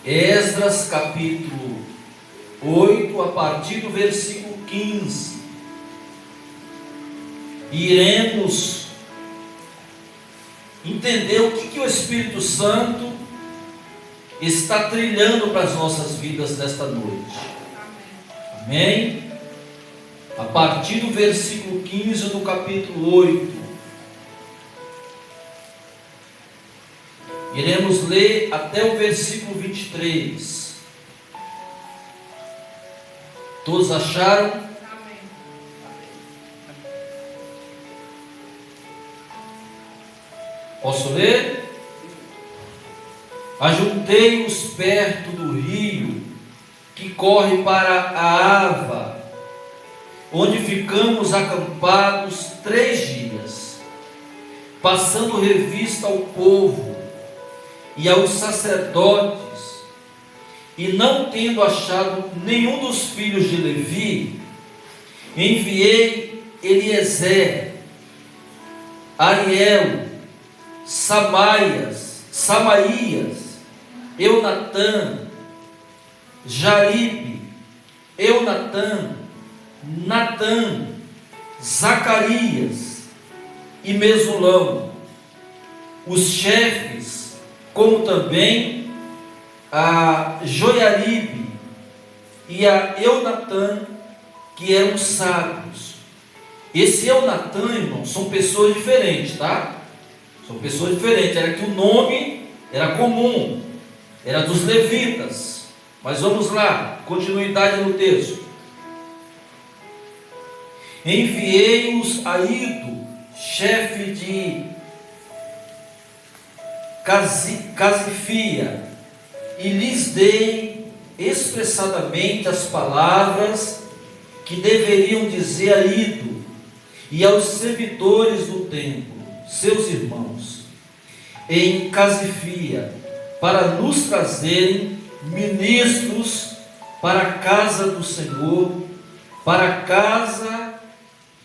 Esdras capítulo 8, a partir do versículo 15. Iremos entender o que o Espírito Santo está trilhando para as nossas vidas nesta noite. Amém? A partir do versículo 15 do capítulo 8. Iremos ler até o versículo 23. Todos acharam? Amém. Posso ler? Ajuntei-os perto do rio que corre para a Ava, onde ficamos acampados 3 dias, passando revista ao povo e aos sacerdotes, e não tendo achado nenhum dos filhos de Levi, enviei Eliezer, Ariel, Samaías, Eunatã, Jaribe, Eunatã, Natã, Zacarias e Mesulão, os chefes, como também a Joiaribe e a Eunatã, que eram sábios. Esse Eunatã, irmão, são pessoas diferentes, tá? São pessoas diferentes. Era que o nome era comum, era dos levitas. Mas vamos lá, continuidade no texto. Enviei-os a Ido, chefe de Casifia, e lhes dei expressadamente as palavras que deveriam dizer a Ido e aos servidores do templo, seus irmãos, em Casifia, para nos trazerem ministros para a casa do Senhor, para a casa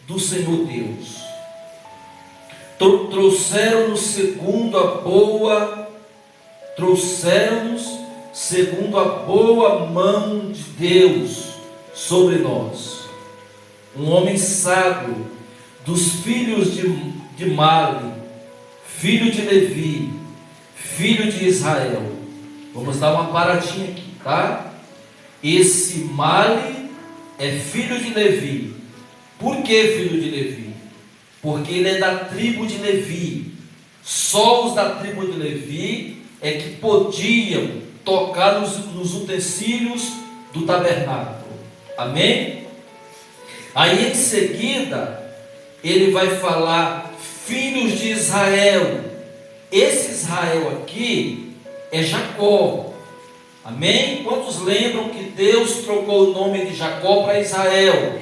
do Senhor Deus. Trouxeram-nos segundo a boa mão de Deus sobre nós, um homem sábio dos filhos de Mali, filho de Levi, filho de Israel. Vamos dar uma paradinha aqui, tá? Esse Mali é filho de Levi. Por que filho de Levi? Porque ele é da tribo de Levi. Só os da tribo de Levi é que podiam tocar nos utensílios do tabernáculo. Amém? Aí em seguida ele vai falar filhos de Israel. Esse Israel aqui é Jacó. Amém? Quantos lembram que Deus trocou o nome de Jacó para Israel?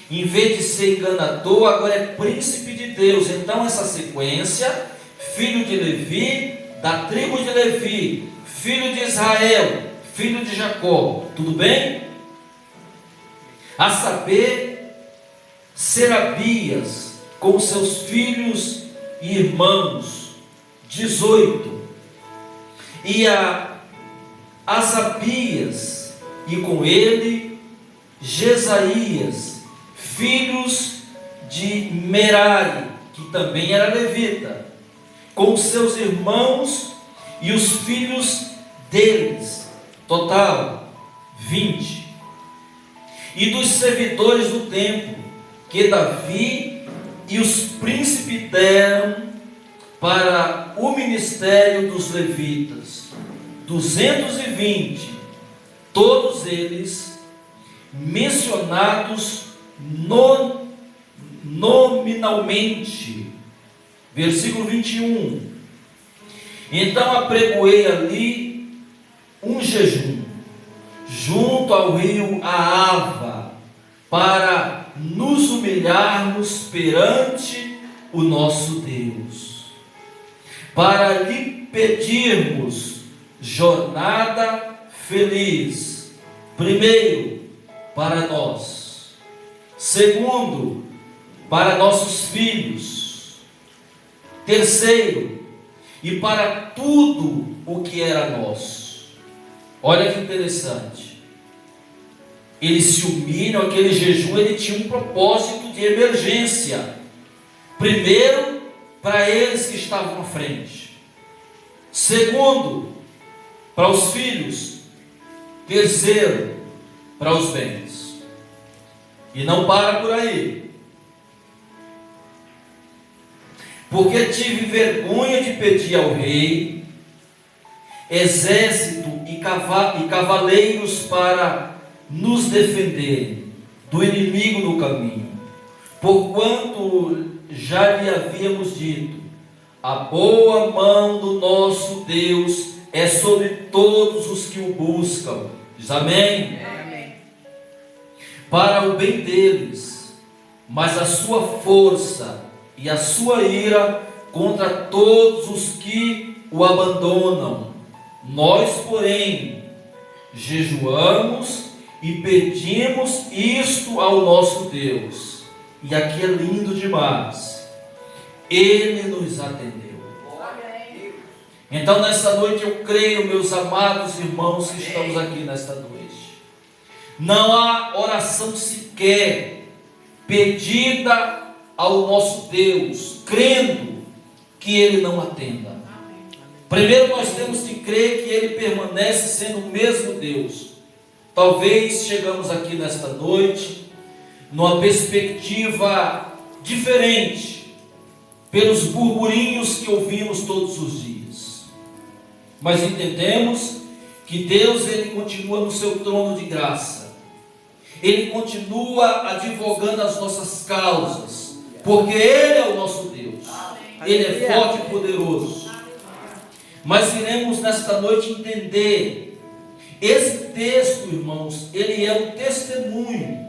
Em vez de ser enganador, agora é príncipe de Deus. Então essa sequência: filho de Levi, da tribo de Levi, filho de Israel, filho de Jacó. Tudo bem? A saber, Serabias com seus filhos e irmãos, 18, e a Asabias, e com ele Jesaías, filhos de Merari, que também era levita, com seus irmãos e os filhos deles, total 20. E dos servidores do templo, que Davi e os príncipes deram para o ministério dos levitas, 220, todos eles mencionados nominalmente. Versículo 21. Então apregoei ali um jejum junto ao rio Ahava, para nos humilharmos perante o nosso Deus, para lhe pedirmos jornada feliz, primeiro para nós, segundo para nossos filhos, terceiro, e para tudo o que era nosso. Olha que interessante. Eles se humilham, aquele jejum ele tinha um propósito de emergência. Primeiro, para eles que estavam à frente. Segundo, para os filhos. Terceiro, para os bens. E não para por aí. Porque tive vergonha de pedir ao rei exército e cavaleiros para nos defenderem do inimigo no caminho, porquanto já lhe havíamos dito: a boa mão do nosso Deus é sobre todos os que o buscam. Diz amém? Amém. Para o bem deles, mas a sua força e a sua ira contra todos os que o abandonam. Nós, porém, jejuamos e pedimos isto ao nosso Deus. E aqui é lindo demais. Ele nos atendeu. Então, nesta noite, eu creio, meus amados irmãos que estamos aqui nesta noite, não há oração sequer pedida ao nosso Deus, crendo que Ele não atenda. Primeiro nós temos de crer que Ele permanece sendo o mesmo Deus. Talvez chegamos aqui nesta noite numa perspectiva diferente, pelos burburinhos que ouvimos todos os dias. Mas entendemos que Deus, Ele continua no seu trono de graça. Ele continua advogando as nossas causas, porque Ele é o nosso Deus. Ele é forte e poderoso. Mas iremos nesta noite entender esse texto, irmãos. Ele é um testemunho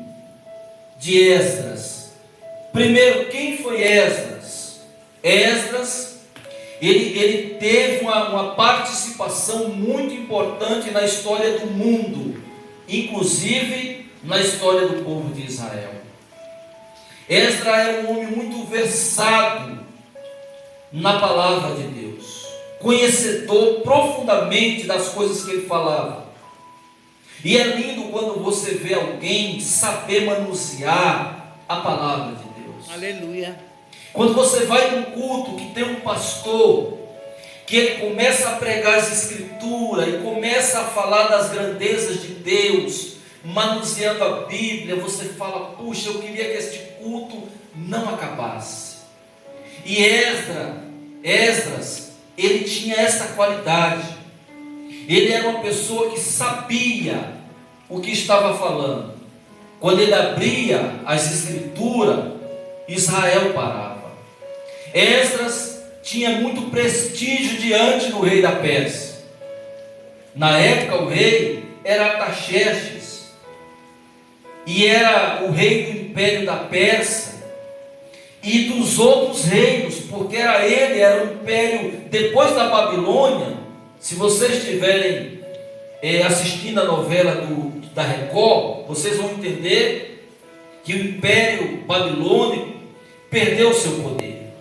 de Esdras. Primeiro, quem foi Esdras? Esdras, ele teve uma participação muito importante na história do mundo, inclusive na história do povo de Israel. Esdras era um homem muito versado na palavra de Deus, conhecedor profundamente das coisas que ele falava. E é lindo quando você vê alguém saber manusear a palavra de Deus. Aleluia. Quando você vai num culto que tem um pastor, que ele começa a pregar as escrituras e começa a falar das grandezas de Deus, manuseando a Bíblia, você fala: puxa, eu queria que este culto não acabasse. E Esdras, ele tinha essa qualidade. Ele era uma pessoa que sabia o que estava falando. Quando ele abria as escrituras, Israel parava. Esdras tinha muito prestígio diante do rei da Pérsia. Na época o rei era Artaxerxes, e era o rei do império da Pérsia e dos outros reinos, porque era o império depois da Babilônia. Se vocês estiverem assistindo a novela da Record, vocês vão entender que o império babilônico perdeu o seu poder.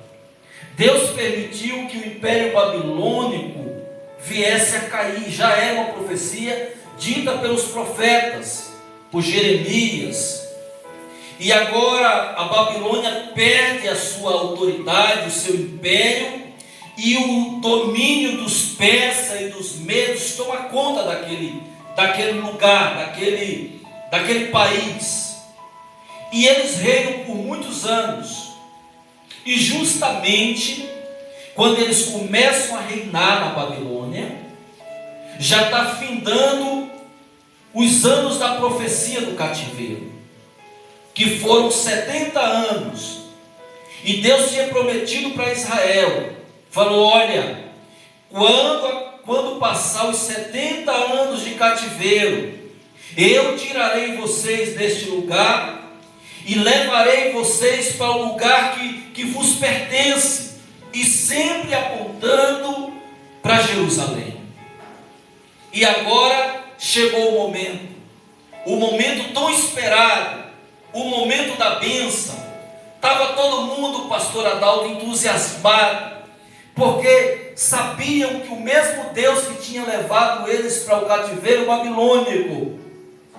Deus permitiu que o império babilônico viesse a cair. Já era uma profecia dita pelos profetas, por Jeremias. E agora a Babilônia perde a sua autoridade, o seu império, e o domínio dos persas e dos medos toma conta daquele lugar, daquele país. E eles reinam por muitos anos. E justamente quando eles começam a reinar na Babilônia, já está findando os anos da profecia do cativeiro, que foram 70 anos. E Deus tinha prometido para Israel, falou: olha, quando passar os 70 anos de cativeiro, eu tirarei vocês deste lugar e levarei vocês para o lugar que vos pertence, e sempre apontando para Jerusalém. E agora chegou o momento tão esperado, o momento da bênção. Estava todo mundo, pastor Adalto, entusiasmado, porque sabiam que o mesmo Deus que tinha levado eles para o cativeiro babilônico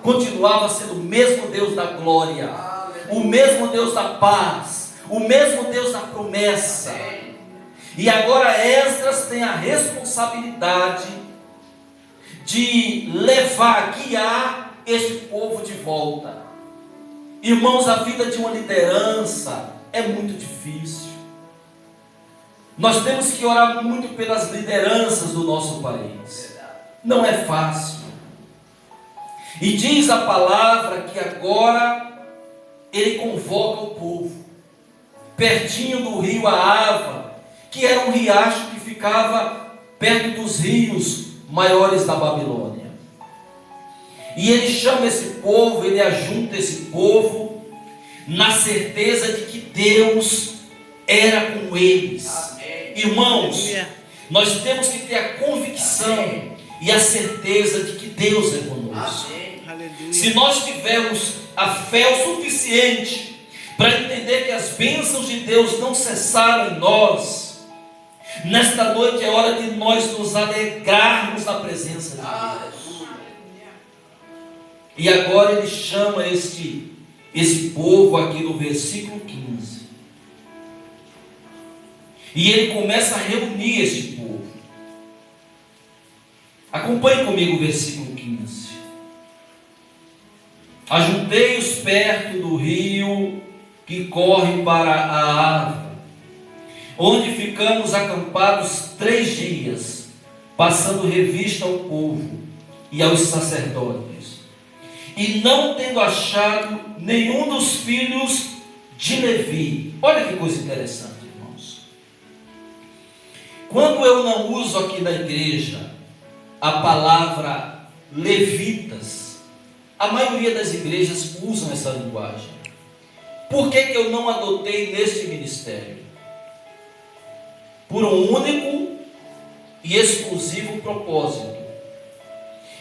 continuava sendo o mesmo Deus da glória, o mesmo Deus da paz, o mesmo Deus da promessa. E agora Esdras tem a responsabilidade de levar, guiar este povo de volta. Irmãos, a vida de uma liderança é muito difícil. Nós temos que orar muito pelas lideranças do nosso país. Não é fácil. E diz a palavra que agora ele convoca o povo, pertinho do rio Ahava, que era um riacho que ficava perto dos rios maiores da Babilônia. E ele chama esse povo, ele ajunta esse povo, na certeza de que Deus era com eles. Amém. Irmãos, nós temos que ter a convicção e a certeza de que Deus é conosco. Amém. Se nós tivermos a fé o suficiente para entender que as bênçãos de Deus não cessaram em nós, nesta noite é hora de nós nos alegrarmos na presença de Deus. E agora ele chama esse povo aqui no versículo 15. E ele começa a reunir esse povo. Acompanhe comigo o versículo 15. Ajuntei-os perto do rio que corre para a Ava, onde ficamos acampados 3 dias, passando revista ao povo e aos sacerdotes, e não tendo achado nenhum dos filhos de Levi. Olha que coisa interessante, irmãos. Quando eu não uso aqui na igreja a palavra levitas, a maioria das igrejas usam essa linguagem. Por que eu não adotei neste ministério? Por um único e exclusivo propósito.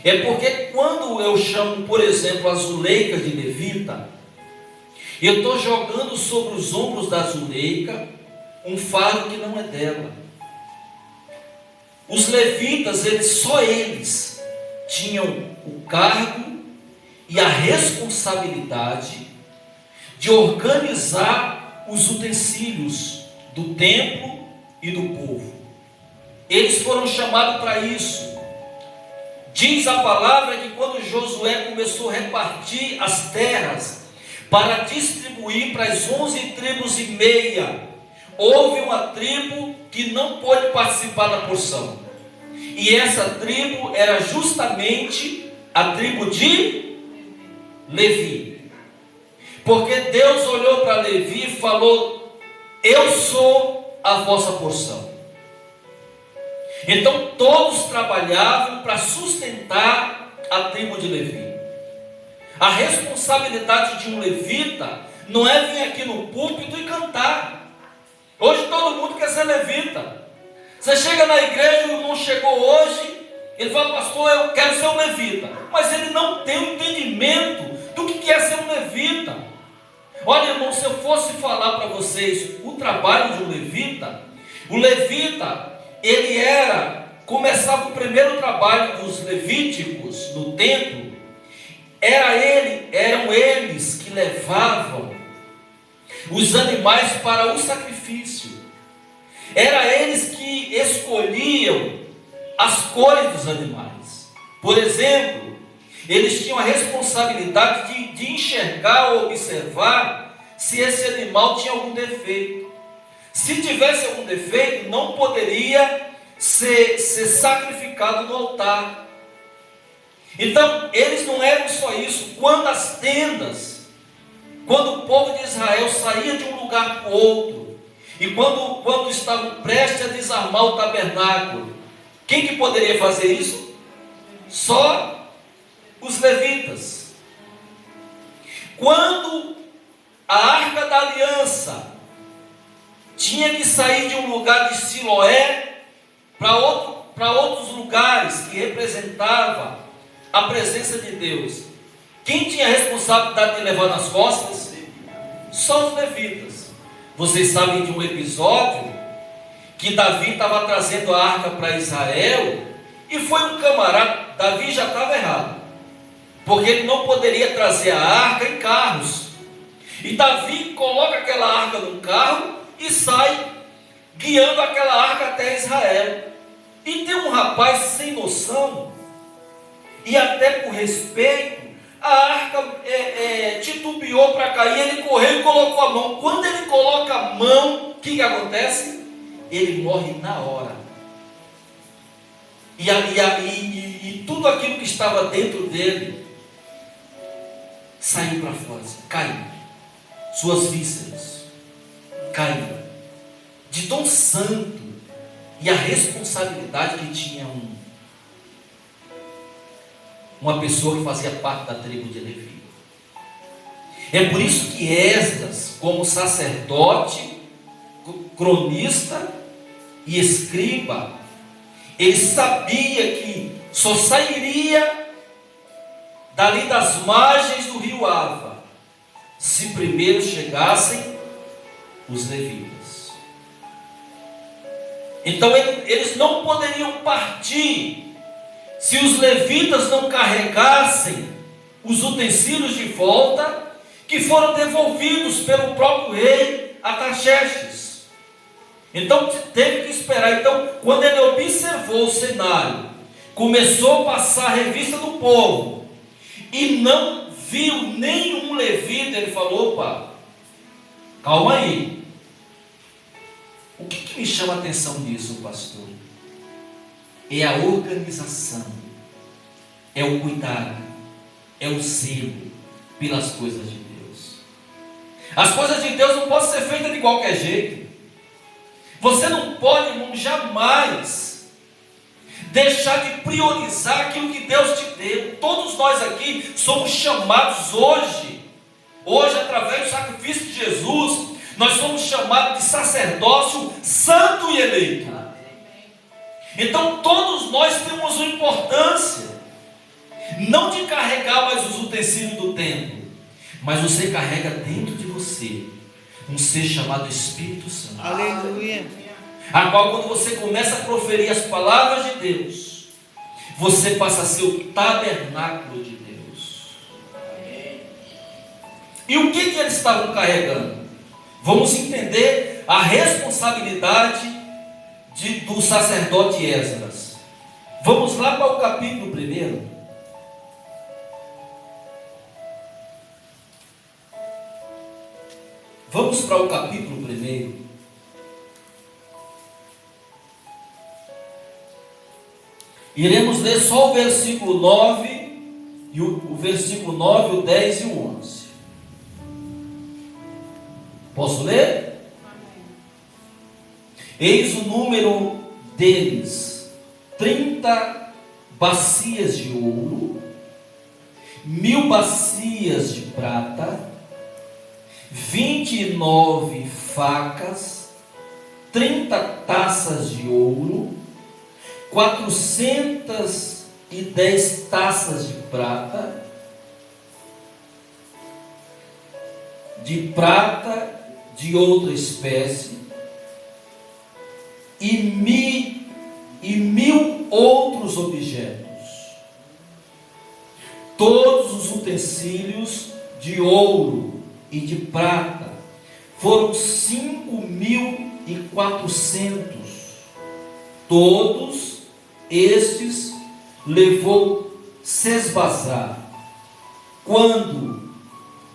É porque quando eu chamo, por exemplo, a Zuleika de levita, eu estou jogando sobre os ombros da Zuleika um fardo que não é dela. Os levitas, só eles tinham o cargo e a responsabilidade de organizar os utensílios do templo e do povo. Eles foram chamados para isso. Diz a palavra que quando Josué começou a repartir as terras para distribuir para as 11 tribos e meia, houve uma tribo que não pôde participar da porção. E essa tribo era justamente a tribo de Levi. Porque Deus olhou para Levi e falou: eu sou a vossa porção. Então todos trabalhavam para sustentar a tribo de Levi. A responsabilidade de um levita não é vir aqui no púlpito e cantar. Hoje todo mundo quer ser levita. Você chega na igreja, o irmão chegou hoje, ele fala: pastor, eu quero ser um levita. Mas ele não tem um entendimento do que é ser um levita. Olha, irmão, se eu fosse falar para vocês o trabalho de um levita, o levita, começava o primeiro trabalho dos levíticos no templo, eram eles que levavam os animais para o sacrifício. Era eles que escolhiam as cores dos animais. Por exemplo, eles tinham a responsabilidade de enxergar ou observar se esse animal tinha algum defeito. Se tivesse algum defeito, não poderia ser sacrificado no altar. Então, eles não eram só isso. Quando o povo de Israel saía de um lugar para o outro, e quando estavam prestes a desarmar o tabernáculo, quem que poderia fazer isso? Só os levitas. Quando a Arca da Aliança tinha que sair de um lugar de Siloé para outros lugares que representava a presença de Deus, quem tinha a responsabilidade de levar nas costas? Só os levitas. Vocês sabem de um episódio que Davi estava trazendo a arca para Israel, e foi um camarada. Davi já estava errado, porque ele não poderia trazer a arca em carros. E Davi coloca aquela arca num carro e sai guiando aquela arca até Israel. E tem um rapaz sem noção, e até por respeito, a arca titubeou para cair, ele correu e colocou a mão. Quando ele coloca a mão, o que acontece? Ele morre na hora. E tudo aquilo que estava dentro dele saiu para fora, caiu. Suas vísceras caíram. De tão santo e a responsabilidade que tinha uma pessoa que fazia parte da tribo de Levi. É por isso que Esdras, como sacerdote, cronista e escriba, ele sabia que só sairia dali das margens do rio Ava se primeiro chegassem os levitas. Então eles não poderiam partir se os levitas não carregassem os utensílios de volta, que foram devolvidos pelo próprio rei Artaxerxes. Então teve que esperar. Então, quando ele observou o cenário, começou a passar a revista do povo e não viu nenhum levita, ele falou: opa, calma aí. O que me chama a atenção nisso, pastor? É a organização, é o cuidado, é o zelo pelas coisas de Deus. As coisas de Deus não podem ser feitas de qualquer jeito. Você não pode, irmão, jamais deixar de priorizar aquilo que Deus te deu. Todos nós aqui somos chamados hoje, através do sacrifício de Jesus, nós somos chamados de sacerdócio santo e eleito. Então todos nós temos uma importância, não de carregar mais os utensílios do templo, mas você carrega dentro de você um ser chamado Espírito Santo. Aleluia. A qual, quando você começa a proferir as palavras de Deus, você passa a ser o tabernáculo de Deus. E o que eles estavam carregando? Vamos entender a responsabilidade do sacerdote Esdras. Vamos lá para o capítulo 1. Vamos para o capítulo 1. Iremos ler só o versículo 9, e o versículo 9, o 10 e o 11. Posso ler? Eis o número deles: 30 bacias de ouro, 1000 bacias de prata, 29 facas, 30 taças de ouro, 410 taças de prata de outra espécie, e mil outros objetos. Todos os utensílios de ouro e de prata foram 5.400. Todos estes levou Sesbazar, quando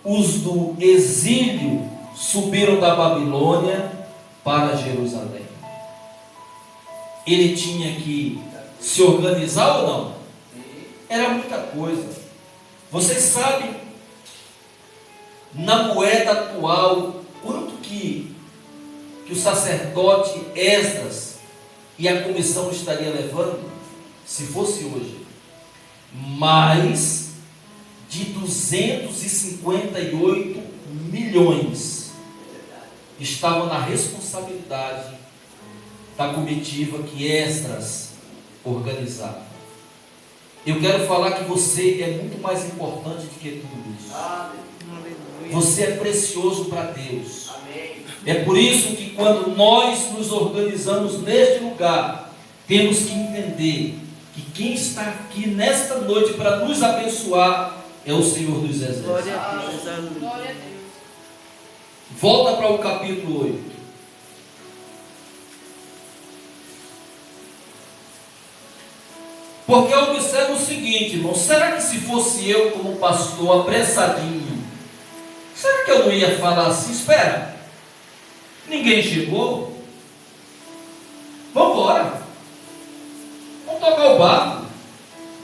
os do exílio subiram da Babilônia para Jerusalém. Ele tinha que se organizar ou não? Era muita coisa. Vocês sabem, na moeda atual, quanto que o sacerdote Esdras e a comissão estaria levando, se fosse hoje? Mais de 258 milhões estavam na responsabilidade da comitiva que Esdras organizava. Eu quero falar que você é muito mais importante do que tudo isso. Você é precioso para Deus. É por isso que quando nós nos organizamos neste lugar, temos que entender que quem está aqui nesta noite para nos abençoar é o Senhor dos Exércitos. Glória a Deus, aleluia. Glória a Deus. Volta para o capítulo 8. Porque eu observo o seguinte, irmão: será que se fosse eu como pastor apressadinho, será que eu não ia falar assim? Espera, ninguém chegou, vamos embora, vamos tocar o barco,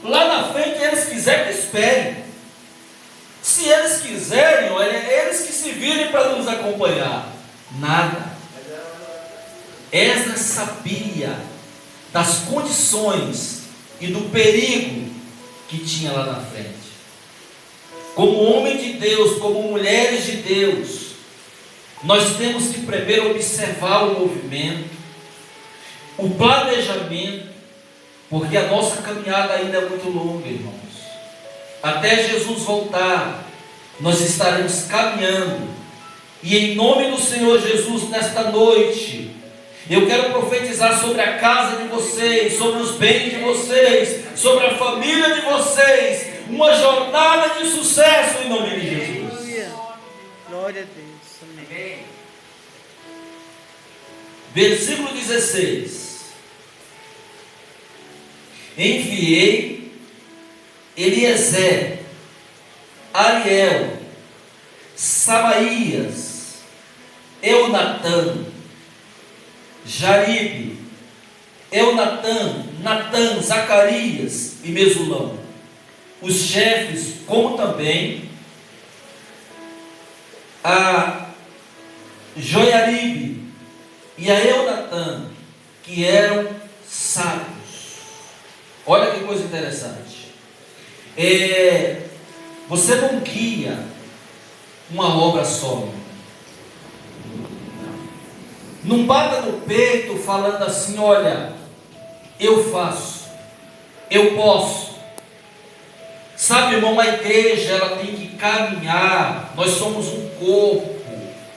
lá na frente eles quiserem que esperem, se eles quiserem, olha, eles que se virem para nos acompanhar. Nada. Esdras sabia das condições e do perigo que tinha lá na frente. Como homem de Deus, como mulheres de Deus, nós temos que primeiro observar o movimento, o planejamento, porque a nossa caminhada ainda é muito longa, irmãos. Até Jesus voltar, nós estaremos caminhando. E em nome do Senhor Jesus, nesta noite, eu quero profetizar sobre a casa de vocês, sobre os bens de vocês, sobre a família de vocês, uma jornada de sucesso em nome de Jesus. Aleluia. Glória a Deus. Amém. Versículo 16. Enviei Eliezer, Ariel, Samaías, Eunatã, Jaribe, Eunatã, Natã, Zacarias e Mesulão, os chefes, como também a Joiaribe e a Eunatã, que eram sábios. Olha que coisa interessante. Você não guia uma obra só. Não bata no peito falando assim: olha, eu faço, eu posso. Sabe, irmão, a igreja ela tem que caminhar. Nós somos um corpo.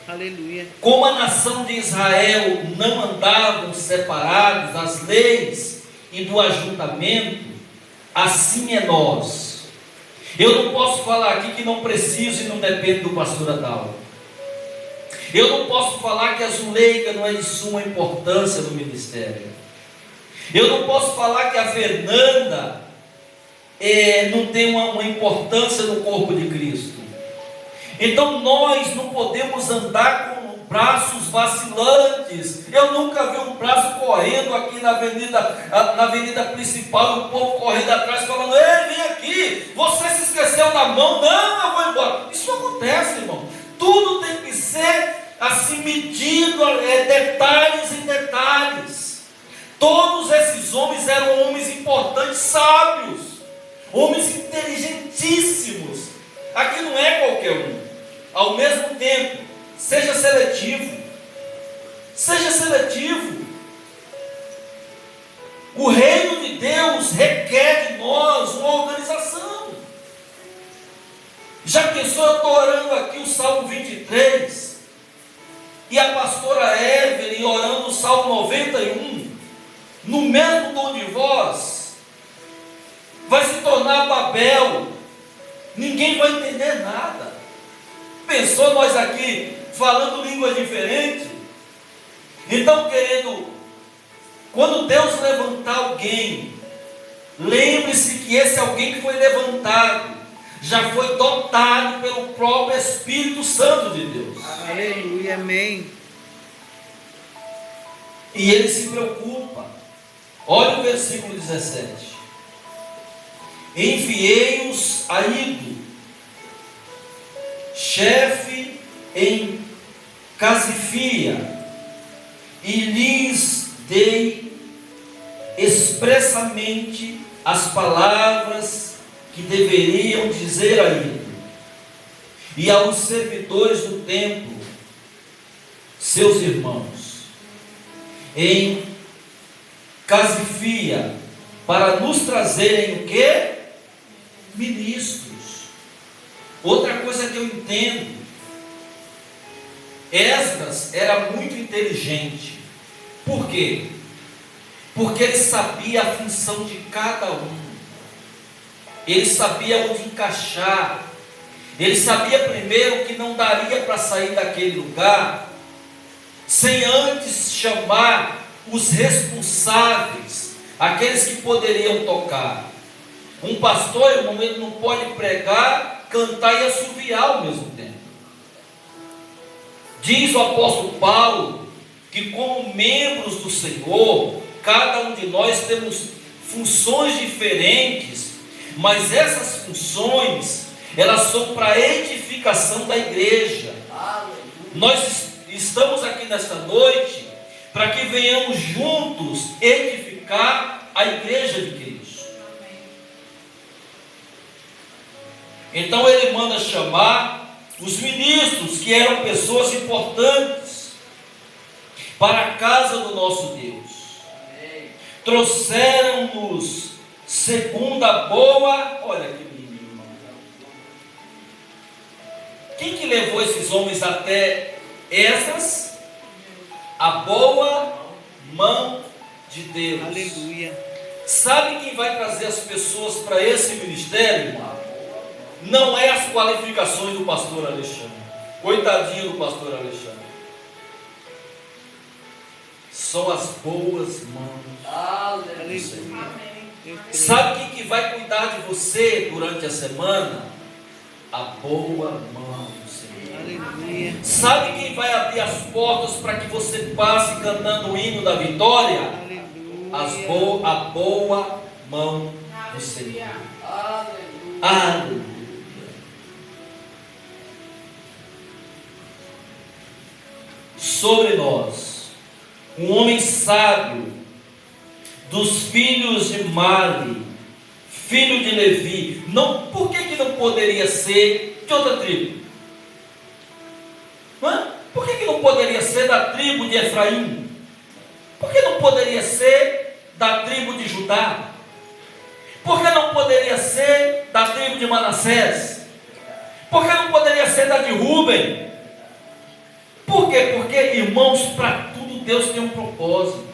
Aleluia. Como a nação de Israel não andavam separados das leis e do ajuntamento, assim é nós. Eu não posso falar aqui que não preciso e não depende do pastor Adalto. Eu não posso falar que a Zuleika não é de suma importância no ministério. Eu não posso falar que a Fernanda não tem uma importância no corpo de Cristo. Então nós não podemos andar com braços vacilantes. Eu nunca vi um braço correndo aqui na avenida principal, e o povo correndo atrás falando: ei, vem aqui, você se esqueceu da mão, não, eu vou embora. Isso acontece, irmão. Tudo tem que ser assim medido, detalhes em detalhes. Todos esses homens eram homens importantes, sábios, homens inteligentíssimos. Aqui não é qualquer um. Ao mesmo tempo, seja seletivo. Seja seletivo. O reino de Deus requer de nós uma organização. Já pensou, eu estou orando aqui o Salmo 23, e a pastora Evelyn orando o Salmo 91, no mesmo tom de voz, vai se tornar Babel, ninguém vai entender nada. Pensou nós aqui falando línguas diferentes? Então, querido, quando Deus levantar alguém, lembre-se que esse alguém que foi levantado já foi dotado pelo próprio Espírito Santo de Deus. Aleluia, amém. E ele se preocupa. Olha o versículo 17. Enviei-os a Ido, chefe em Casifia, e lhes dei expressamente as palavras que deveriam dizer a Ido, e aos servidores do templo, seus irmãos, em Casifia, para nos trazerem o quê? Ministros. Outra coisa que eu entendo, Esdras era muito inteligente. Por quê? Porque ele sabia a função de cada um. Ele sabia onde encaixar. Ele sabia primeiro que não daria para sair daquele lugar sem antes chamar os responsáveis, aqueles que poderiam tocar. Um pastor, irmão, ele não pode pregar, cantar e assoviar ao mesmo tempo. Diz o apóstolo Paulo que, como membros do Senhor, cada um de nós temos funções diferentes, mas essas funções, elas são para a edificação da igreja. Nós estamos aqui nesta noite para que venhamos juntos edificar a igreja de Cristo. Então ele manda chamar os ministros, que eram pessoas importantes, para a casa do nosso Deus. Trouxeram-nos segundo a boa, olha que lindo, irmão. Quem que levou esses homens até Esdras? A boa mão de Deus. Aleluia. Sabe quem vai trazer as pessoas para esse ministério, irmão? Não é as qualificações do pastor Alexandre. Coitadinho do pastor Alexandre. São as boas mãos. Aleluia. Sabe quem que vai cuidar de você durante a semana? A boa mão do Senhor. Aleluia. Sabe quem vai abrir as portas para que você passe cantando o hino da vitória? Aleluia. A boa mão do Senhor. Aleluia. Sobre nós, um homem sábio, dos filhos de Mali, filho de Levi. Não, por que não poderia ser de outra tribo? Por que não poderia ser da tribo de Efraim? Por que não poderia ser da tribo de Judá? Por que não poderia ser da tribo de Manassés? Por que não poderia ser da de Rúben? Por quê? Porque, irmãos, para tudo Deus tem um propósito.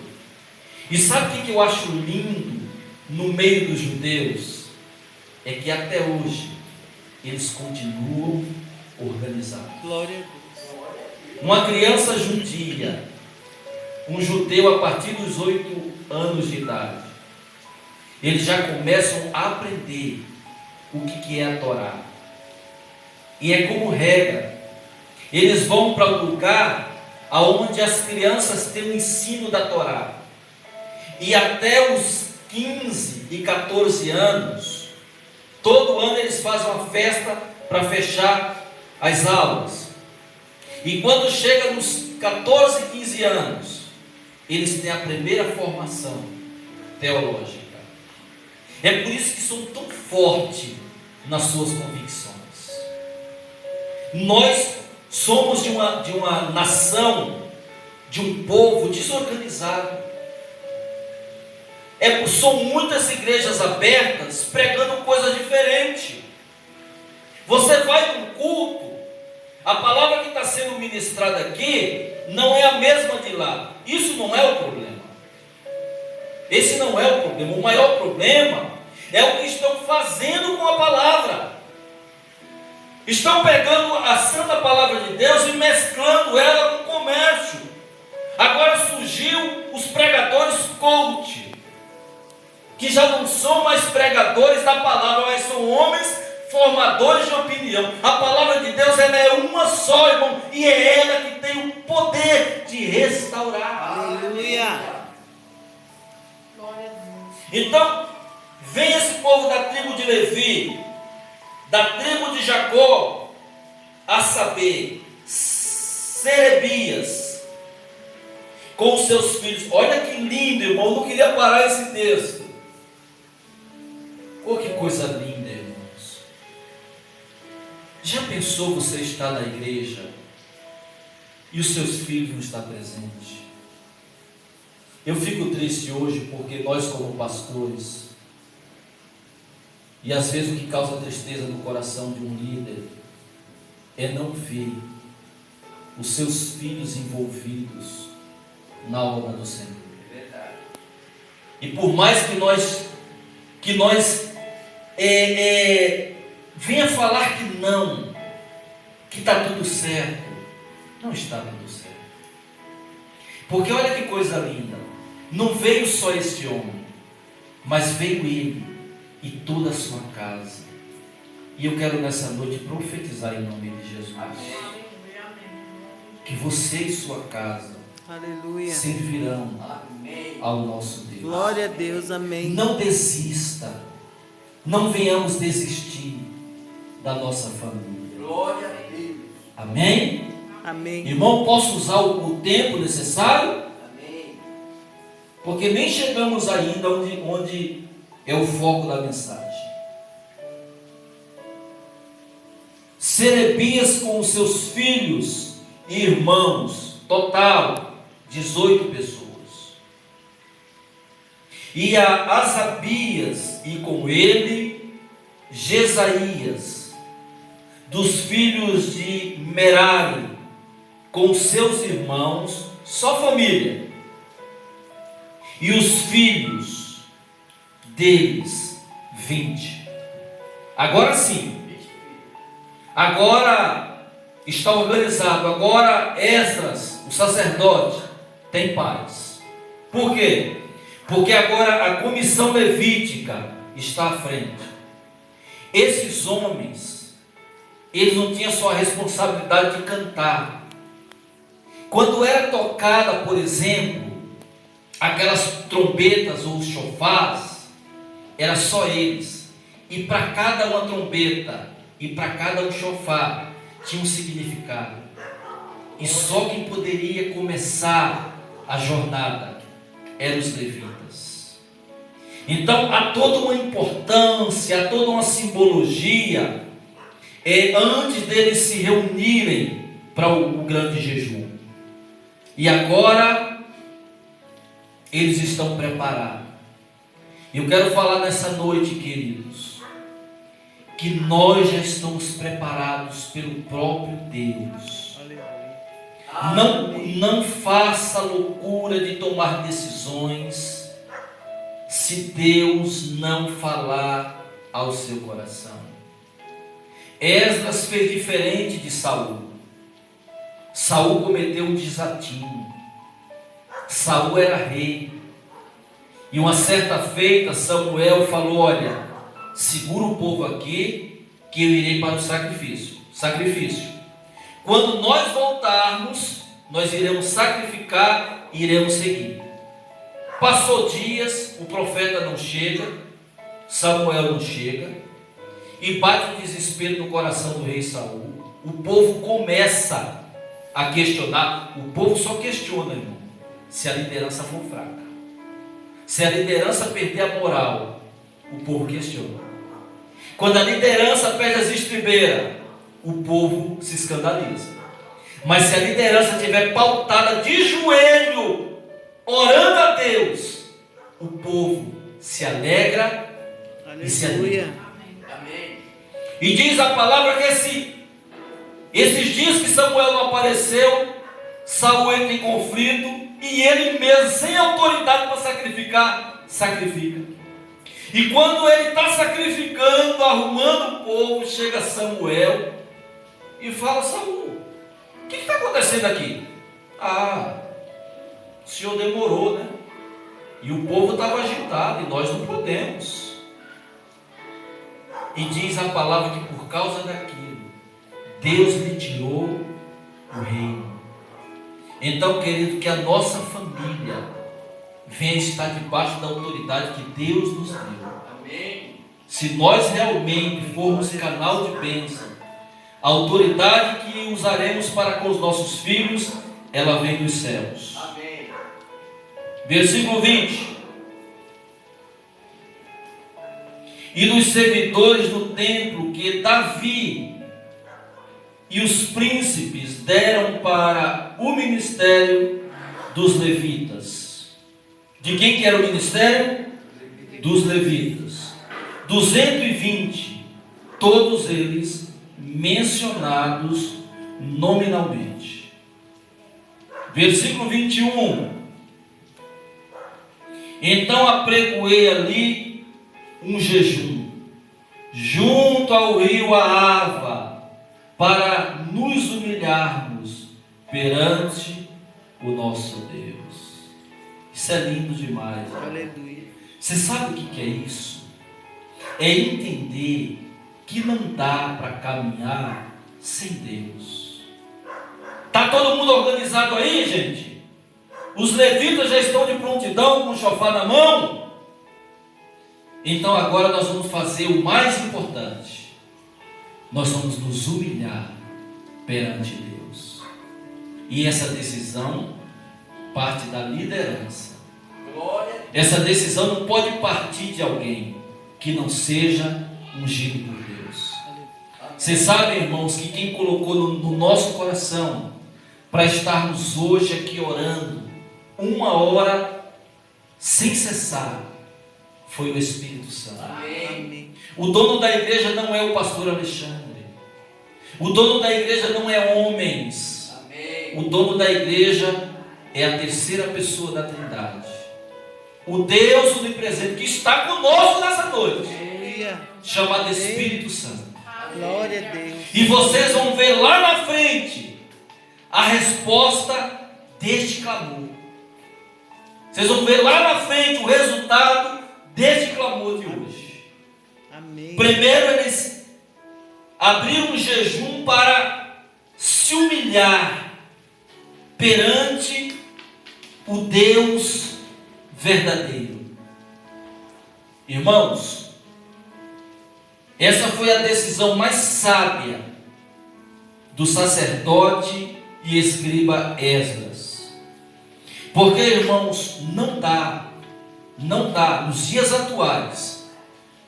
E sabe o que eu acho lindo no meio dos judeus? É que até hoje eles continuam organizados. Glória a Deus. Uma criança judia, um judeu a partir dos 8 anos de idade, eles já começam a aprender o que é a Torá. E é como regra, eles vão para um lugar onde as crianças têm o ensino da Torá. E até os 15 e 14 anos, todo ano eles fazem uma festa para fechar as aulas. E quando chega nos 14, 15 anos, eles têm a primeira formação teológica. É por isso que são tão fortes nas suas convicções. Nós somos de uma nação, de um povo desorganizado. São muitas igrejas abertas pregando coisa diferente. Você vai num culto, a palavra que está sendo ministrada aqui não é a mesma de lá. Isso não é o problema. Esse não é o problema. O maior problema é o que estão fazendo com a palavra. Estão pegando a santa palavra de Deus e mesclando ela com o comércio. Agora surgiu os pregadores coach, que já não são mais pregadores da palavra, mas são homens formadores de opinião. A palavra de Deus, ela é uma só, irmão, e é ela que tem o poder de restaurar. Aleluia. Então, vem esse povo da tribo de Levi, da tribo de Jacó, a saber, Serebias, com os seus filhos. Olha que lindo, irmão, eu não queria parar esse texto. Oh, que coisa linda, irmãos. Já pensou você estar na igreja e os seus filhos não estão presentes? Eu fico triste hoje porque nós, como pastores, e às vezes o que causa tristeza no coração de um líder é não ver os seus filhos envolvidos na obra do Senhor. E por mais que nós venha falar que está tudo certo, não está tudo certo. Porque olha que coisa linda, não veio só este homem, mas veio ele e toda a sua casa. E eu quero nessa noite profetizar em nome de Jesus. Que você e sua casa, aleluia, servirão ao nosso Deus. Glória a Deus, amém. Não desista, não venhamos desistir da nossa família. Glória a Deus. Amém? Amém. Irmão, posso usar o tempo necessário? Amém. Porque nem chegamos ainda onde é o foco da mensagem. Serebias com os seus filhos e irmãos, total 18 pessoas. E a Asabias, e com ele Jesaías, dos filhos de Merari, com seus irmãos, só família, e os filhos deles 20. Agora sim, agora está organizado. Agora Esdras, o sacerdote, tem paz. Por quê? Porque agora a comissão levítica está à frente. Esses homens, eles não tinham só a responsabilidade de cantar. Quando era tocada, por exemplo, aquelas trombetas ou chofás, era só eles. E para cada uma trombeta e para cada um chofar tinha um significado. E só quem poderia começar a jornada eram os levitas. Então há toda uma importância, há toda uma simbologia antes deles se reunirem para o grande jejum. E agora eles estão preparados. E eu quero falar nessa noite, queridos, que nós já estamos preparados pelo próprio Deus. Não faça a loucura de tomar decisões se Deus não falar ao seu coração. Esdras fez diferente de Saul. Saul cometeu um desatino. Saul era rei. E uma certa feita Samuel falou: olha, segura o povo aqui, que eu irei para o sacrifício. Quando nós voltarmos, nós iremos sacrificar e iremos seguir. Passou dias, o profeta não chega, Samuel não chega, e bate o desespero no coração do rei Saul. O povo começa a questionar. O povo só questiona, irmão, se a liderança for fraca. Se a liderança perder a moral, o povo questiona. Quando a liderança perde as estribeiras, o povo se escandaliza. Mas se a liderança estiver pautada de joelho, orando a Deus, o povo se alegra. Aleluia. E se alegra. Amém. E diz a palavra que esses dias que Samuel não apareceu, Saul entra em conflito, e ele mesmo, sem autoridade para sacrificar, sacrifica. E quando ele está sacrificando, arrumando o povo, chega Samuel e fala: Saul, o que está acontecendo aqui? O senhor demorou, né? E o povo estava agitado, e nós não podemos. E diz a palavra que por causa daquilo, Deus lhe tirou o reino. Então, querido, que a nossa família venha estar debaixo da autoridade que Deus nos deu. Amém. Se nós realmente formos canal de bênção, a autoridade que usaremos para com os nossos filhos, ela vem dos céus. Amém. Versículo 20. E dos servidores do templo que Davi e os príncipes deram para o ministério dos levitas. De quem que era o ministério? Dos levitas. 220, todos eles mencionados nominalmente. Versículo 21. Então apregoei ali um jejum, junto ao rio Ahava, para nos humilharmos perante o nosso Deus. Isso é lindo demais. Aleluia. Você sabe o que é isso? É entender que não dá para caminhar sem Deus. Está todo mundo organizado aí, gente? Os levitas já estão de prontidão com o chofar na mão? Então agora nós vamos fazer o mais importante. Nós vamos nos humilhar perante Deus. E essa decisão parte da liderança. Essa decisão não pode partir de alguém que não seja ungido por Deus. Vocês sabem, irmãos, que quem colocou no nosso coração para estarmos hoje aqui orando 1 hora sem cessar foi o Espírito Santo. Amém. O dono da igreja não é o pastor Alexandre. O dono da igreja não é homens. Amém. O dono da igreja é a terceira pessoa da Trindade. O Deus onipresente que está conosco nessa noite, Aleluia. chamado Espírito Santo. Glória a Deus. E vocês vão ver lá na frente a resposta deste clamor. Vocês vão ver lá na frente o resultado deste clamor de hoje. Amém. Primeiro eles abriram um jejum para se humilhar perante o Deus verdadeiro. Irmãos, essa foi a decisão mais sábia do sacerdote e escriba Esdras. Porque, irmãos, não dá, nos dias atuais,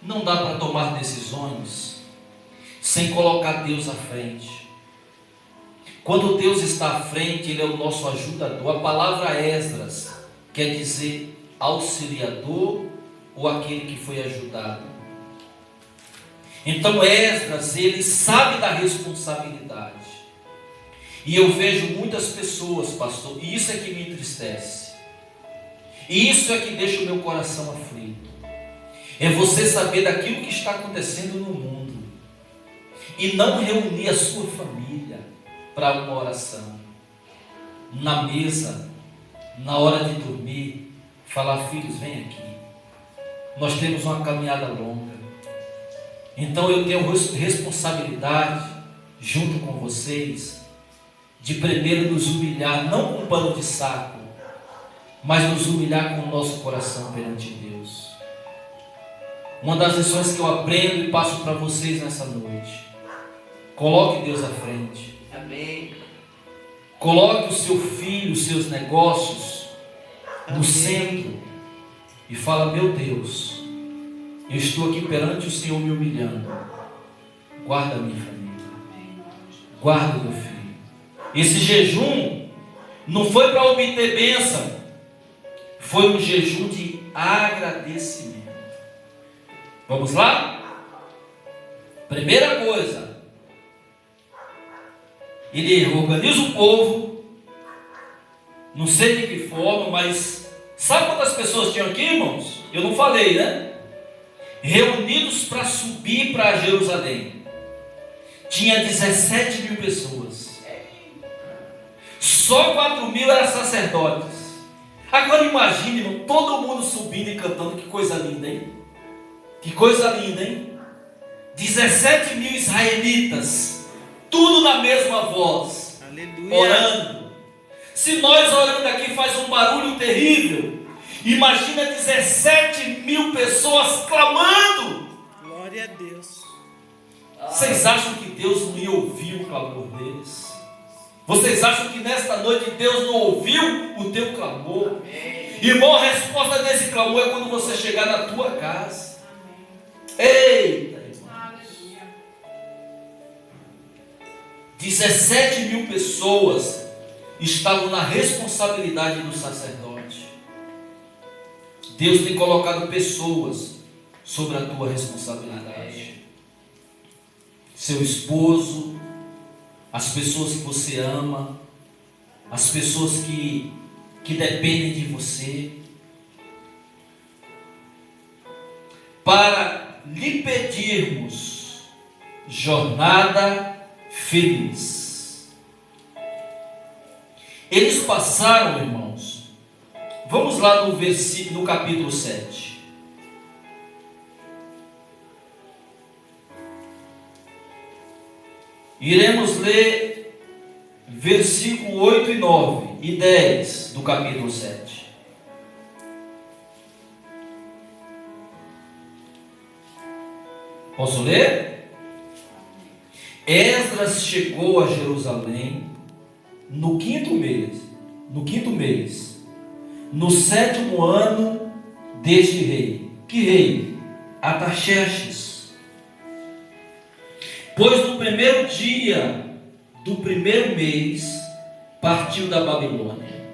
não dá para tomar decisões sem colocar Deus à frente. Quando Deus está à frente, Ele é o nosso ajudador. A palavra Esdras quer dizer auxiliador ou aquele que foi ajudado. Então Esdras, ele sabe da responsabilidade. E eu vejo muitas pessoas, pastor, e isso é que me entristece. E isso é que deixa o meu coração aflito. É você saber daquilo que está acontecendo no mundo e não reunir a sua família para uma oração. Na mesa, na hora de dormir, falar: filhos, vem aqui. Nós temos uma caminhada longa. Então eu tenho responsabilidade, junto com vocês, de primeiro nos humilhar, não com pano de saco, mas nos humilhar com o nosso coração perante Deus. Uma das lições que eu aprendo e passo para vocês nessa noite: coloque Deus à frente. Amém. Coloque o seu filho, os seus negócios no Amém. centro e fala: meu Deus, eu estou aqui perante o Senhor me humilhando. Guarda a minha família, guarda o meu filho. Esse jejum não foi para obter bênção, foi um jejum de agradecimento. Vamos lá? Primeira coisa, ele organiza o povo, não sei de que forma, mas sabe quantas pessoas tinham aqui, irmãos? Eu não falei, né? Reunidos para subir para Jerusalém, tinha 17 mil pessoas. Só 4.000 eram sacerdotes. Agora imagine, irmão, todo mundo subindo e cantando. Que coisa linda, hein? Que coisa linda, hein? 17 mil israelitas, tudo na mesma voz. Aleluia. Orando. Se nós orando aqui faz um barulho terrível, imagina 17 mil pessoas clamando. Glória a Deus. Vocês acham que Deus não ia ouvir o clamor deles? Vocês acham que nesta noite Deus não ouviu o teu clamor? Irmão, a resposta desse clamor é quando você chegar na tua casa. Eita, irmãos. 17 mil pessoas estavam na responsabilidade do sacerdote. Deus tem colocado pessoas sobre a tua responsabilidade. Seu esposo, as pessoas que você ama, as pessoas que dependem de você, para lhe pedirmos jornada feliz. Eles passaram, irmãos. Vamos lá no capítulo 7. Iremos ler versículo 8 e 9 e 10 do capítulo 7. Posso ler? Esdras chegou a Jerusalém no quinto mês, no 7º ano deste rei. Que rei? Artaxerxes. Pois no primeiro dia do primeiro mês partiu da Babilônia,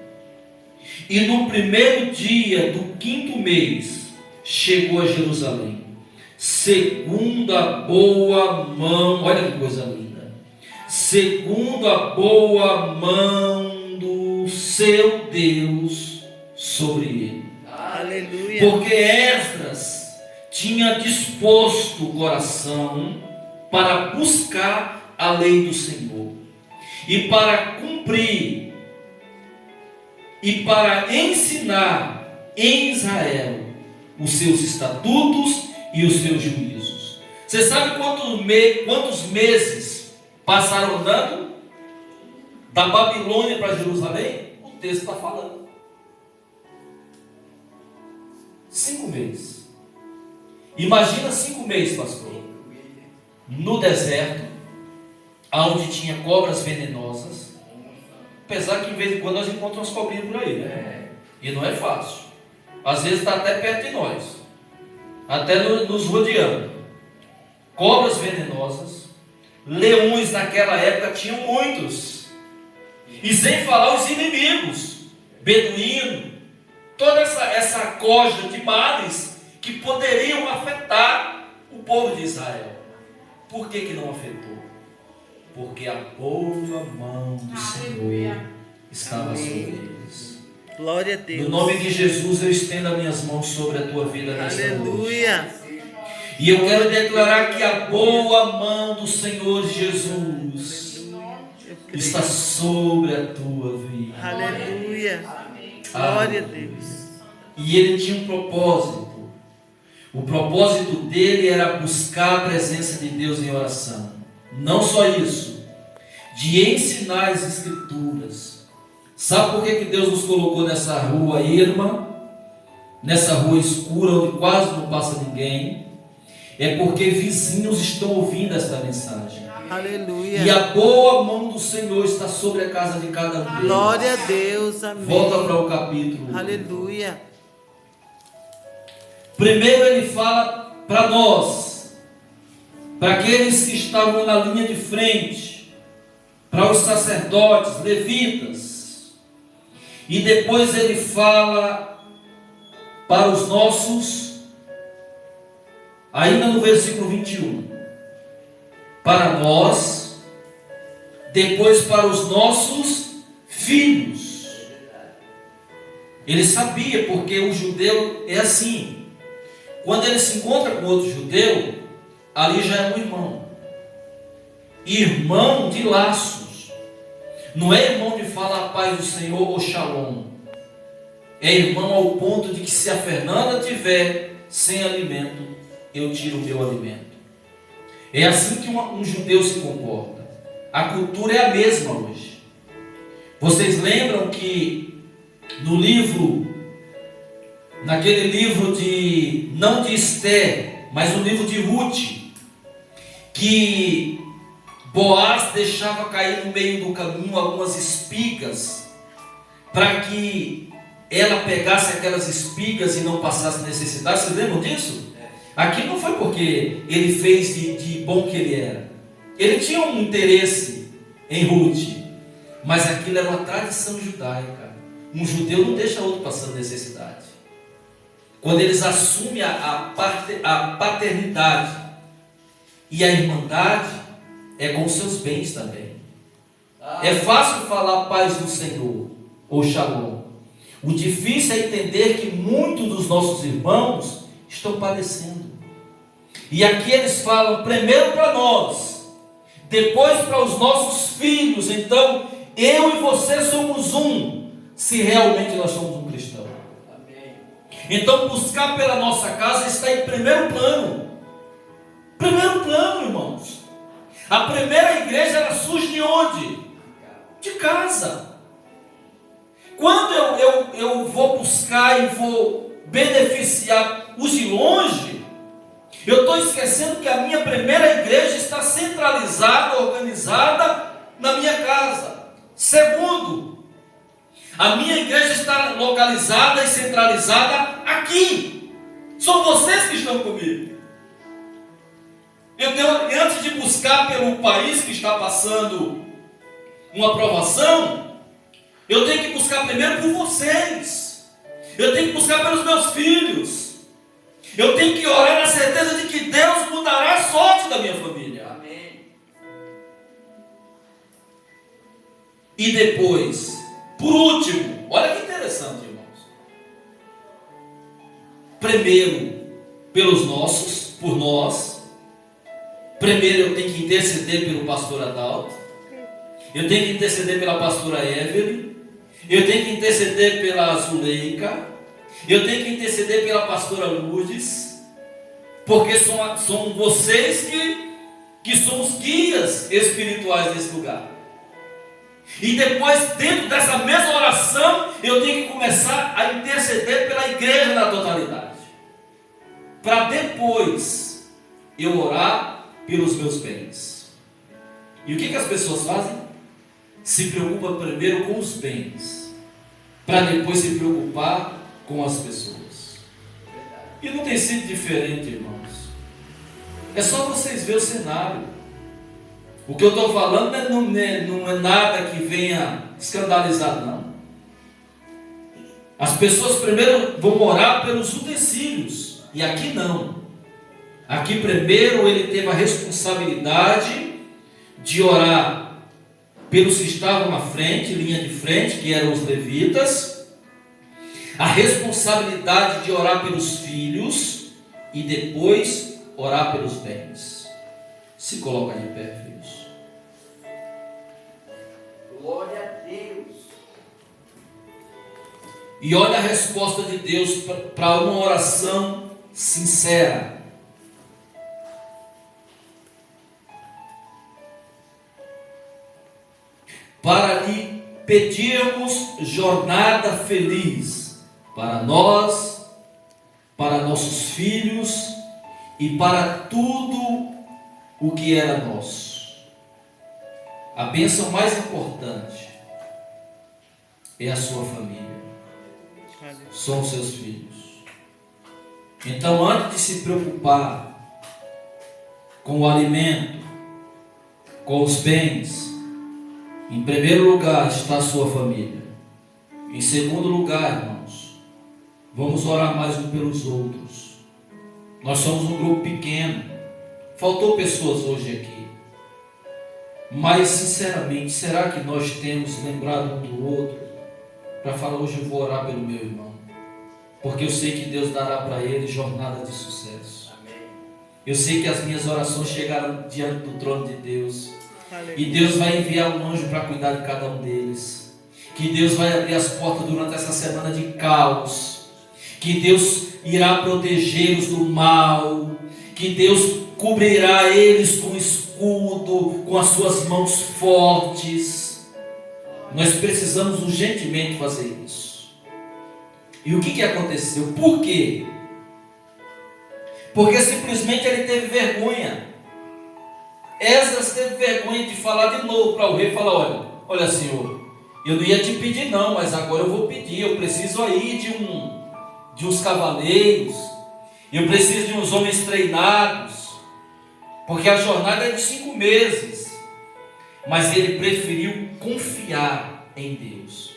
e no primeiro dia do quinto mês chegou a Jerusalém, segundo a boa mão, olha que coisa linda, segundo a boa mão do seu Deus sobre ele. Aleluia. Porque Esdras tinha disposto o coração para buscar a lei do Senhor, e para cumprir, e para ensinar em Israel os seus estatutos e os seus juízos. Você sabe quantos meses passaram andando da Babilônia para Jerusalém? O texto está falando. 5 meses. Imagina 5 meses, pastor, no deserto, onde tinha cobras venenosas. Apesar que de vez em quando nós encontramos cobrinhas por aí, né? E não é fácil. Às vezes está até perto de nós, até nos rodeando. Cobras venenosas, leões naquela época tinham muitos, e sem falar os inimigos, beduíno, toda essa coja de males que poderiam afetar o povo de Israel. Por que não afetou? Porque a boa mão do Senhor estava sobre eles. Glória a Deus. No nome de Jesus, eu estendo as minhas mãos sobre a tua vida nesta noite. Aleluia. E eu quero declarar que a boa mão do Senhor Jesus está sobre a tua vida. Aleluia. Glória a Deus. E ele tinha um propósito. O propósito dele era buscar a presença de Deus em oração. Não só isso, de ensinar as Escrituras. Sabe por que Deus nos colocou nessa rua, irmã? Nessa rua escura, onde quase não passa ninguém. É porque vizinhos estão ouvindo esta mensagem. Aleluia. E a boa mão do Senhor está sobre a casa de cada um deles. Glória a Deus. Amém. Volta para o capítulo. Aleluia. Primeiro ele fala para nós, para aqueles que estavam na linha de frente, para os sacerdotes, levitas. E depois ele fala para os nossos, ainda no versículo 21, para nós, depois para os nossos filhos. Ele sabia, porque o judeu é assim. Quando ele se encontra com outro judeu, ali já é um irmão. Irmão de laços. Não é irmão de falar a paz do Senhor ou shalom. É irmão ao ponto de que se a Fernanda tiver sem alimento, eu tiro o meu alimento. É assim que um judeu se comporta. A cultura é a mesma hoje. Vocês lembram que no livro, naquele livro não de Esther, mas no livro de Ruth, que Boaz deixava cair no meio do caminho algumas espigas, para que ela pegasse aquelas espigas e não passasse necessidade. Vocês lembram disso? Aqui não foi porque ele fez de bom que ele era. Ele tinha um interesse em Ruth, mas aquilo era uma tradição judaica. Um judeu não deixa outro passando necessidade. Quando eles assumem a paternidade e a irmandade, é com seus bens também. É fácil falar paz do Senhor ou shalom. O difícil é entender que muitos dos nossos irmãos estão padecendo. E aqui eles falam primeiro para nós, depois para os nossos filhos. Então, eu e você somos um, se realmente nós somos um cristão. Então, buscar pela nossa casa está em primeiro plano. Primeiro plano, irmãos. A primeira igreja, ela surge de onde? De casa. Quando eu vou buscar e vou beneficiar os de longe, eu estou esquecendo que a minha primeira igreja está centralizada, organizada na minha casa. Segundo, a minha igreja está localizada e centralizada aqui. São vocês que estão comigo. Antes de buscar pelo país que está passando uma provação, eu tenho que buscar primeiro por vocês. Eu tenho que buscar pelos meus filhos. Eu tenho que orar na certeza de que Deus mudará a sorte da minha família. Amém. E depois, por último, olha que interessante, irmãos. Primeiro, pelos nossos, por nós. Primeiro eu tenho que interceder pelo pastor Adalto. Eu tenho que interceder pela pastora Evelyn. Eu tenho que interceder pela Zuleika. Eu tenho que interceder pela pastora Lourdes. Porque são vocês que são os guias espirituais desse lugar. E depois, dentro dessa mesma oração, eu tenho que começar a interceder pela igreja na totalidade. Para depois eu orar pelos meus bens. E o que as pessoas fazem? Se preocupam primeiro com os bens, para depois se preocupar com as pessoas. E não tem sido diferente, irmãos. É só vocês verem o cenário. O que eu estou falando não é nada que venha escandalizar, não. As pessoas primeiro vão orar pelos utensílios, e aqui não. Aqui primeiro ele teve a responsabilidade de orar pelos que estavam na frente, linha de frente, que eram os levitas, a responsabilidade de orar pelos filhos e depois orar pelos bens. Se coloca de pé, filhos. Glória a Deus. E olha a resposta de Deus para uma oração sincera. Para lhe pedirmos jornada feliz para nós, para nossos filhos e para tudo o que era nosso. A bênção mais importante é a sua família, são os seus filhos. Então, antes de se preocupar com o alimento, com os bens, em primeiro lugar está a sua família. Em segundo lugar, irmãos, vamos orar mais uns pelos outros. Nós somos um grupo pequeno. Faltou pessoas hoje aqui. Mas, sinceramente, será que nós temos lembrado um do outro para falar: hoje eu vou orar pelo meu irmão, porque eu sei que Deus dará para ele jornada de sucesso. Eu sei que as minhas orações chegaram diante do trono de Deus. E Deus vai enviar um anjo para cuidar de cada um deles. Que Deus vai abrir as portas durante essa semana de caos. Que Deus irá protegê-los do mal. Que Deus cobrirá eles com escudo, com as suas mãos fortes. Nós precisamos urgentemente fazer isso. E o que aconteceu? Por quê? Porque simplesmente ele teve vergonha. Esdras teve vergonha de falar de novo para o rei, falar: olha Senhor, eu não ia te pedir não, mas agora eu vou pedir. Eu preciso aí de uns cavaleiros, eu preciso de uns homens treinados, porque a jornada é de 5 meses. Mas ele preferiu confiar em Deus.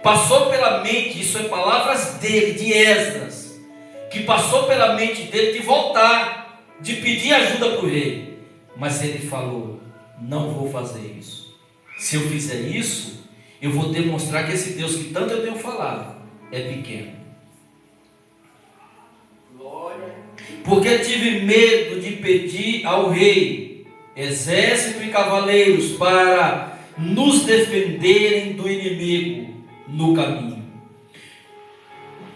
Passou pela mente, isso é palavras dele, de Esdras, que passou pela mente dele de voltar, de pedir ajuda para o rei. Mas ele falou: não vou fazer isso. Se eu fizer isso, eu vou demonstrar que esse Deus que tanto eu tenho falado é pequeno. Porque tive medo de pedir ao rei exército e cavaleiros para nos defenderem do inimigo no caminho.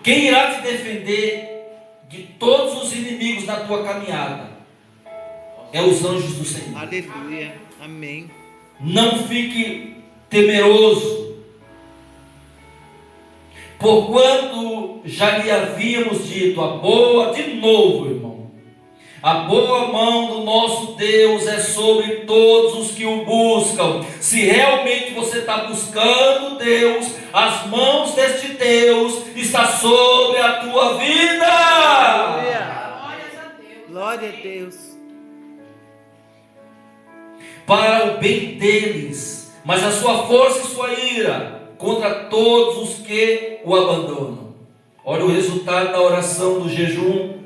Quem irá te defender de todos os inimigos na tua caminhada? É os anjos do Senhor. Aleluia. Amém. Não fique temeroso, porquanto já lhe havíamos dito, de novo, irmão, a boa mão do nosso Deus é sobre todos os que o buscam. Se realmente você está buscando Deus, as mãos deste Deus está sobre a tua vida. Glória a Deus. Para o bem deles, mas a sua força e sua ira contra todos os que o abandonam. Olha o resultado da oração do jejum.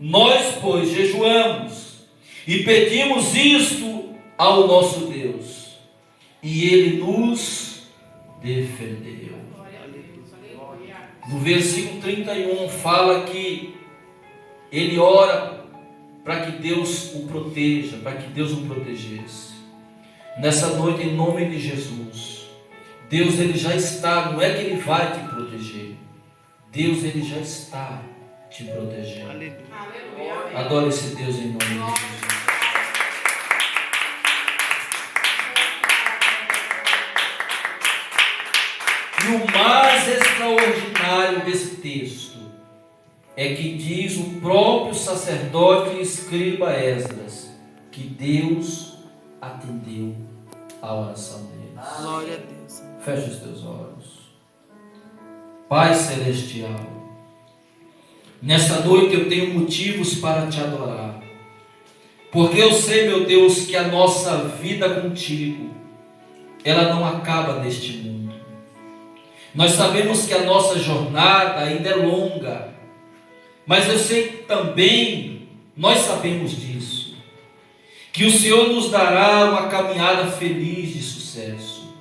Nós, pois, jejuamos e pedimos isto ao nosso Deus, e Ele nos defendeu. No versículo 31 fala que ele ora para que Deus o proteja, para que Deus o protegesse. Nessa noite, em nome de Jesus, Deus ele já está, não é que Ele vai te proteger, Deus ele já está te protegendo. Aleluia. Adore esse Deus em nome de Jesus. E o mais extraordinário desse texto é que diz o próprio sacerdote e escriba Esdras que Deus atendeu a oração deles. Glória a Deus. Feche os teus olhos. Pai celestial, nesta noite eu tenho motivos para te adorar, porque eu sei, meu Deus, que a nossa vida contigo, ela não acaba neste mundo. Nós sabemos que a nossa jornada ainda é longa, mas eu sei que também, nós sabemos disso, que o Senhor nos dará uma caminhada feliz de sucesso,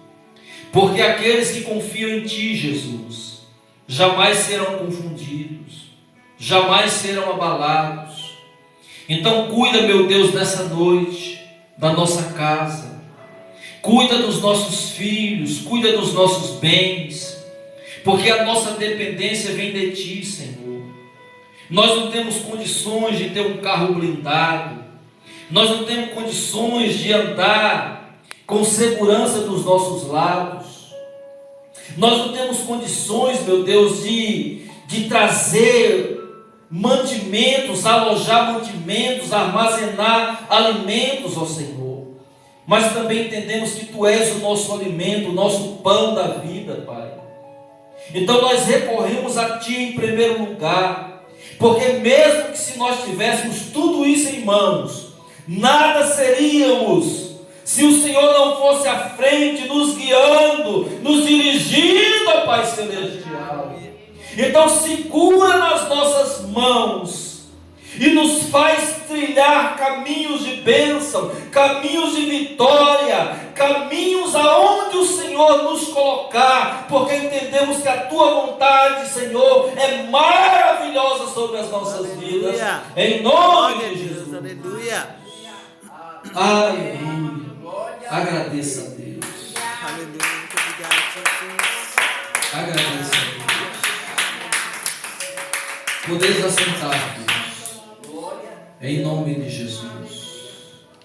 porque aqueles que confiam em Ti, Jesus, jamais serão confundidos, jamais serão abalados. Então cuida, meu Deus, nessa noite, da nossa casa, cuida dos nossos filhos, cuida dos nossos bens, porque a nossa dependência vem de Ti, Senhor. Nós não temos condições de ter um carro blindado, nós não temos condições de andar com segurança dos nossos lados, nós não temos condições, meu Deus, de trazer mantimentos, alojar mantimentos, armazenar alimentos, ó Senhor. Mas também entendemos que Tu és o nosso alimento, o nosso pão da vida, Pai. Então nós recorremos a Ti em primeiro lugar, porque mesmo que se nós tivéssemos tudo isso em mãos, nada seríamos se o Senhor não fosse à frente, nos guiando, nos dirigindo, ó Pai celestial. Então segura nas nossas mãos e nos faz trilhar caminhos de bênção, caminhos de vitória, caminhos aonde o Senhor nos colocar, porque entendemos que a Tua vontade, Senhor, é maravilhosa sobre as nossas vidas. Em nome de Jesus. Aleluia. Aleluia. Agradeça a Deus. Aleluia. Muito obrigado, Jesus. Agradeça a Deus. Podeis assentar, Deus. Em nome de Jesus.